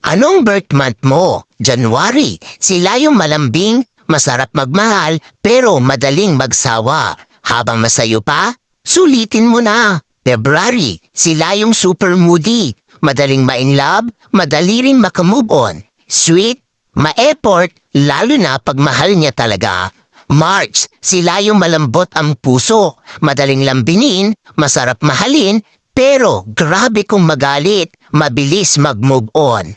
Anong birth month mo? January. Sila yung malambing, masarap magmahal, pero madaling magsawa. Habang masayo pa, sulitin mo na. February. Sila yung super moody, madaling ma-inlove, madali rin makamove on. Sweet, ma-effort, lalo na pag mahal niya talaga. March. Sila yung malambot ang puso, madaling lambinin, masarap mahalin, pero grabe kung magalit, mabilis mag-move on.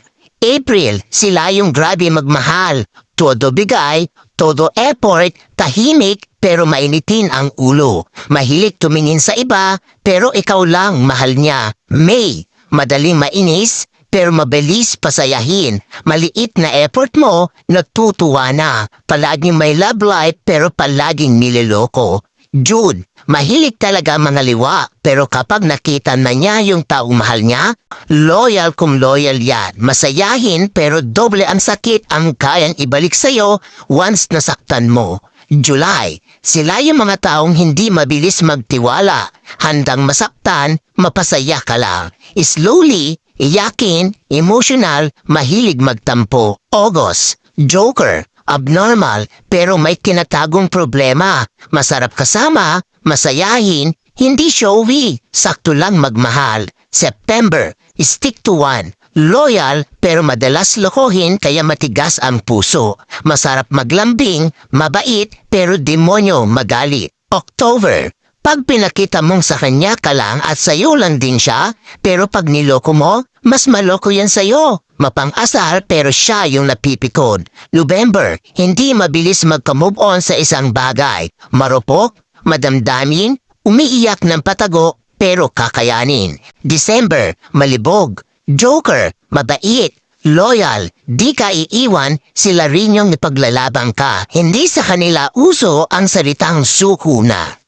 April, sila yung grabe magmahal, todo bigay, todo effort, tahimik pero mainitin ang ulo. Mahilig tumingin sa iba pero ikaw lang mahal niya. May, madaling mainis pero mabilis pasayahin. Maliit na effort mo, natutuwa na. Palaging may love life pero palaging nililoko. June, mahilig talaga manaliwa pero kapag nakita na niya yung taong mahal niya, loyal kung loyal yan. Masayahin pero doble ang sakit ang kayang ibalik sa'yo once nasaktan mo. July, sila yung mga taong hindi mabilis magtiwala. Handang masaktan, mapasaya ka lang. Slowly, iyakin, emotional, mahilig magtampo. August, Joker, abnormal pero may tinatagong problema. Masarap kasama, masayahin, hindi showy, sakto lang magmahal. September, stick to one. Loyal pero madalas lokohin kaya matigas ang puso. Masarap maglambing, mabait pero demonyo magalit. October, pag pinakita mong sa kanya ka lang at sayo lang din siya, pero pag niloko mo, mas maloko yan sayo. Mapang-asar pero siya yung napipikon. November, hindi mabilis magka-move on sa isang bagay. Marupok, madamdamin, umiiyak ng patago pero kakayanin. December, malibog. Joker, mabait, loyal, di ka iiwan, sila rin yung ipaglalaban ka. Hindi sa kanila uso ang salitang suko na.